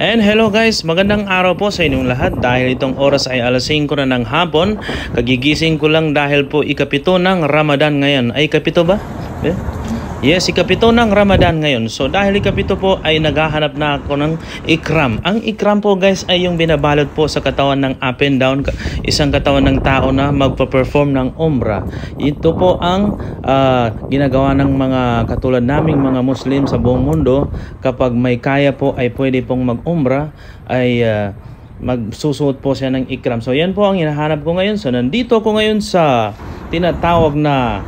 And hello guys, magandang araw po sa inyong lahat. Dahil itong oras ay alas 5 na ng hapon, kagigising ko lang dahil po ikapito ng Ramadan ngayon. Ay ikapito ba? Yes, ikapito ng Ramadan ngayon. So dahil ikapito po ay naghahanap na ako ng ikram. Ang ikram po guys ay yung binabalot po sa katawan ng up and down, isang katawan ng tao na magpa-perform ng umrah. Ito po ang ginagawa ng mga katulad naming mga Muslim sa buong mundo. Kapag may kaya po ay pwede pong mag-umrah ay magsusuot po siya ng ikram. So yan po ang hinahanap ko ngayon. So nandito ko ngayon sa tinatawag na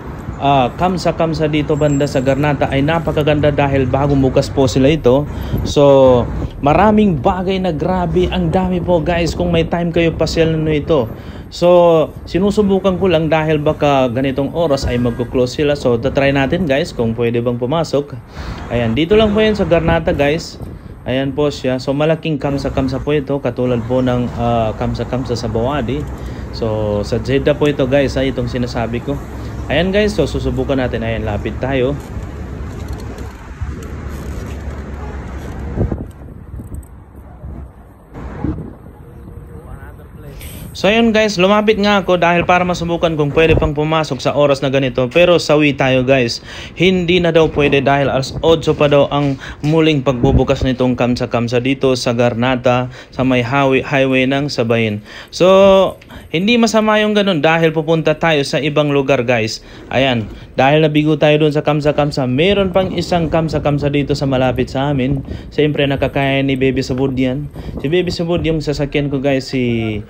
kamsa dito banda sa Garnata. Ay napakaganda dahil bagong bukas po sila ito. So maraming bagay na grabe, ang dami po guys. Kung may time kayo, pasyal na ito. So sinusubukan ko lang dahil baka ganitong oras ay magko-close sila. So tatry natin guys kung pwede bang pumasok. Ayan, dito lang po yan sa Garnata guys. Ayan po siya. So malaking kamsa po ito, katulad po ng kamsa sa Bawadi. So sa Jeddah po ito guys, ay itong sinasabi ko. Ayan guys, so susubukan natin. Ayan, lapit tayo. So ayun guys, lumapit nga ako dahil para masubukan kung pwede pang pumasok sa oras na ganito. Pero sawi tayo guys, hindi na daw pwede dahil alas 8 pa daw ang muling pagbubukas nitong kamsa dito sa Garnata, sa may highway ng Sabayin. So hindi masama yung ganun dahil pupunta tayo sa ibang lugar guys. Ayan, dahil nabigo tayo dun sa kamsa, meron pang isang kamsa dito sa malapit sa amin. Siyempre nakakaya ni Baby Sabud yan. Si Baby Sabud yung sasakyan ko guys, si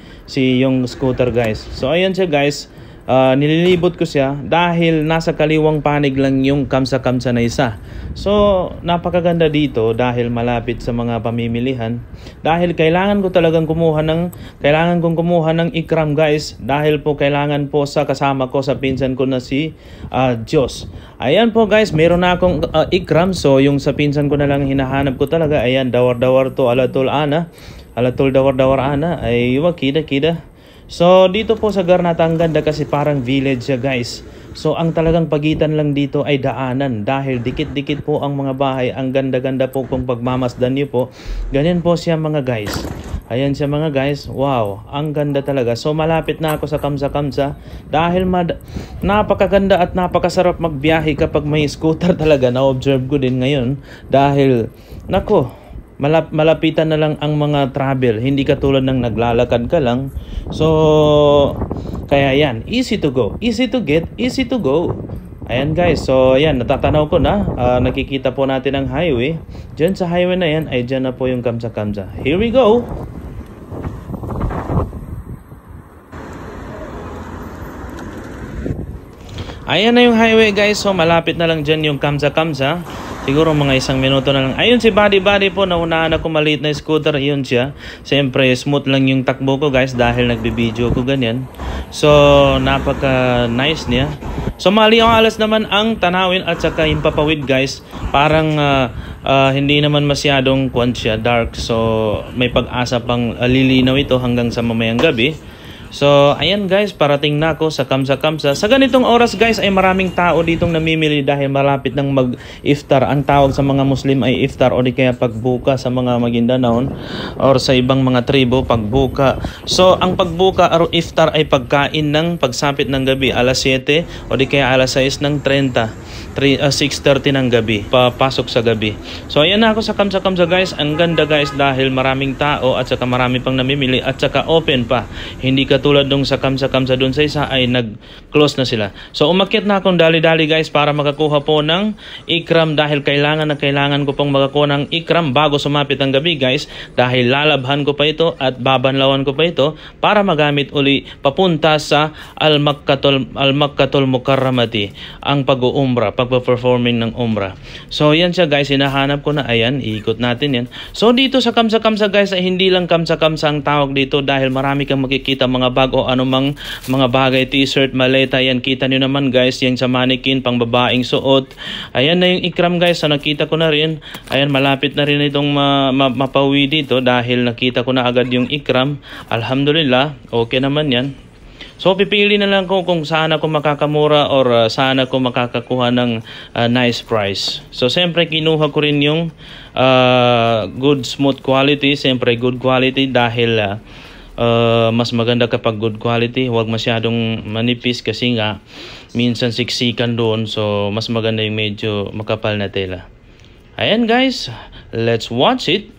yung scooter guys. So ayan siya guys, nililibot ko siya dahil nasa kaliwang panig lang yung kamsa na isa. So napakaganda dito dahil malapit sa mga pamimilihan. Dahil kailangan kong kumuha ng ikram guys, dahil po kailangan po sa kasama ko, sa pinsan ko na si Diyos. Ayan po guys, meron na akong ikram. So yung sa pinsan ko na lang hinahanap ko talaga. Ayan, dawar to alatul dawar ana ay wakida. So dito po sa Garnata ang ganda kasi parang village siya guys. So ang talagang pagitan lang dito ay daanan dahil dikit-dikit po ang mga bahay. Ang ganda-ganda po kung pagmamasdan niyo po. Ganyan po siya mga guys. Ayan siya mga guys. Wow, ang ganda talaga. So malapit na ako sa kamsa dahil napakaganda at napakasarap magbiyahe kapag may scooter talaga. Na-observe ko din ngayon dahil nako, malapitan na lang ang mga travel, hindi katulad ng naglalakad ka lang. So kaya yan, easy to go, easy to get, easy to go. Ayan guys, so ayan, natatanaw ko na, nakikita po natin ang highway. Diyan sa highway na yan, ay dyan na po yung kamsa. Here we go. Ayan na yung highway guys, so malapit na lang dyan yung kamsa. Siguro mga 1 minuto na lang. Ayun si Buddy po, naunahan ako, maliit na scooter. Ayun siya. Siyempre smooth lang yung takbo ko guys dahil nagbibideo ko ganyan. So napaka nice niya. So mali ang alas naman ang tanawin at saka yung papawid guys. Parang hindi naman masyadong dark. So may pag-asa pang lilinaw ito hanggang sa mamayang gabi. So ayan guys, parating na ako sa kamsa. Sa ganitong oras guys ay maraming tao ditong namimili dahil malapit ng mag-iftar. Ang tawag sa mga Muslim ay iftar o di kaya pagbuka sa mga Maguindanao or sa ibang mga tribo, pagbuka. So ang pagbuka o iftar ay pagkain ng pagsapit ng gabi, alas 7 o di kaya alas 6 ng 6:30 ng gabi, papasok sa gabi. So ayan na ako sa kamsa guys. Ang ganda guys dahil maraming tao at saka marami pang namimili at saka open pa. Hindi katulad nung sa kamsa dun sa isa ay nag-close na sila. So umakyat na akong dali-dali guys para makakuha po ng ikram dahil kailangan ko pong makakuha ng ikram bago sumapit ang gabi guys, dahil lalabhan ko pa ito at babanlawan ko pa ito para magamit uli papunta sa Al-Makkatul Mukarramati, ang pag-uumrah, pagpa-performing ng umrah. So yan siya guys, hinahanap ko na. Ayan, iikot natin yan. So dito sa kamsa guys ay hindi lang kamsa ang tawag dito dahil marami kang makikita mga bag o anumang mga bagay, t-shirt, maleta. Yan, kita nyo naman guys, yan sa mannequin, pang babaeng suot. Ayan na yung ikram guys, so nakita ko na rin. Ayan, malapit na rin itong mapawi dito dahil nakita ko na agad yung ikram. Alhamdulillah, okay naman yan. So pipili na lang ko kung saan ako makakamura or saan ako makakakuha ng nice price. So siyempre kinuha ko rin yung good smooth quality, siyempre good quality dahil mas maganda kapag good quality, huwag masyadong manipis kasi nga minsan siksikan doon, so mas maganda yung medyo makapal na tela. Ayan guys, let's watch it.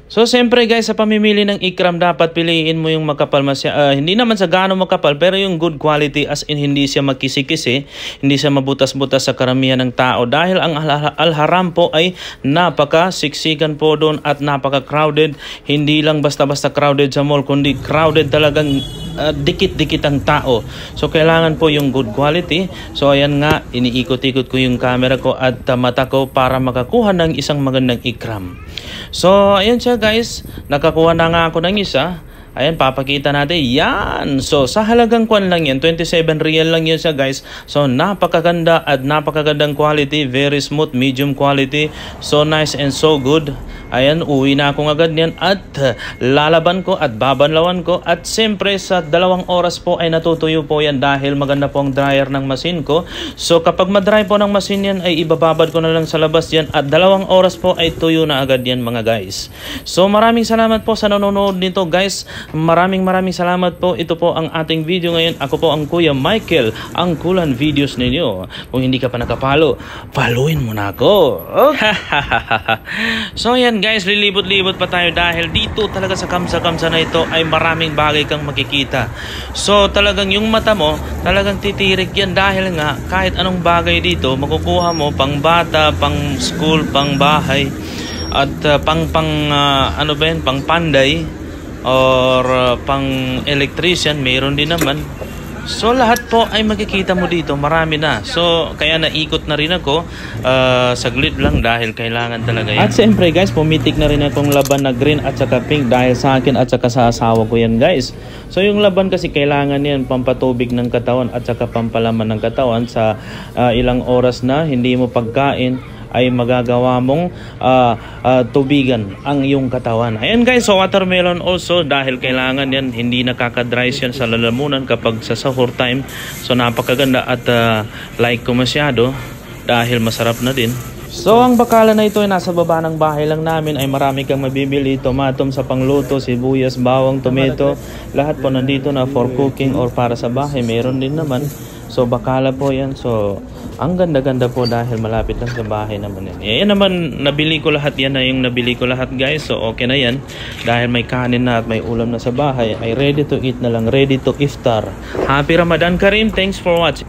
So siyempre guys, sa pamimili ng ikram dapat piliin mo yung makapal, hindi naman sa gaano makapal pero yung good quality, as in hindi siya makisi-kisi, hindi siya mabutas-butas sa karamihan ng tao dahil ang Al-Haram po ay napaka-siksikan po doon at napaka-crowded. Hindi lang basta-basta crowded sa mall kundi crowded talagang dikit-dikit ang tao. So kailangan po yung good quality. So ayan nga, iniikot-ikot ko yung camera ko at mata ko para makakuha ng isang magandang ikram. So ayan siya guys, nakakuha na nga ako ng isa. Ayan, papakita natin. Yan! So, sa halagang kwan lang yan, 27 real lang yan siya guys. So, napakaganda at napakagandang quality. Very smooth, medium quality. So nice and so good. Ayan, uwi na ako agad yan at lalaban ko at babanlawan ko. At siyempre, sa 2 oras po ay natutuyo po yan dahil maganda po ang dryer ng machine ko. So, kapag madry po ng machine yan, ay ibababad ko na lang sa labas yan. At 2 oras po ay tuyo na agad yan mga guys. So, maraming salamat po sa nanonood nito guys. Maraming salamat po. Ito po ang ating video ngayon. Ako po ang Kuya Michael, ang Kulan Videos ninyo. Kung hindi ka pa nakapalo, followin mo na ako. Okay. So yan guys, lilibot-libot pa tayo dahil dito talaga sa kamsa-kamsa na ito ay maraming bagay kang makikita. So talagang yung mata mo, talagang titirik yan dahil nga kahit anong bagay dito, makukuha mo pang bata, pang school, pang bahay, at pang panday, or pang electrician, mayroon din naman. So lahat po ay makikita mo dito, marami na. So kaya naikot na rin ako saglit lang dahil kailangan talaga yan. At siyempre guys, pumitik na rin akong laban na green at saka pink dahil sa akin at saka sa asawa ko yan guys. So yung laban kasi kailangan yan pampatubig ng katawan at saka pampalaman ng katawan sa ilang oras na hindi mo pagkain ay magagawa mong tubigan ang iyong katawan. Ayan guys, so watermelon also dahil kailangan yan, hindi nakaka-dry yan sa lalamunan kapag sa sahur time. So napakaganda at like ko masyado dahil masarap na din. So ang bakala na ito ay nasa baba ng bahay lang namin, ay marami kang mabibili. Tomatom sa pangluto, sibuyas, bawang, tomato, lahat po nandito na for cooking or para sa bahay, meron din naman. So bakala po yan. So ang ganda-ganda po dahil malapit lang sa bahay naman yan. Yan naman, nabili ko lahat yan na yung nabili ko lahat guys. So okay na yan. Dahil may kanin na at may ulam na sa bahay, ay ready to eat na lang. Ready to iftar. Happy Ramadan Karim. Thanks for watching.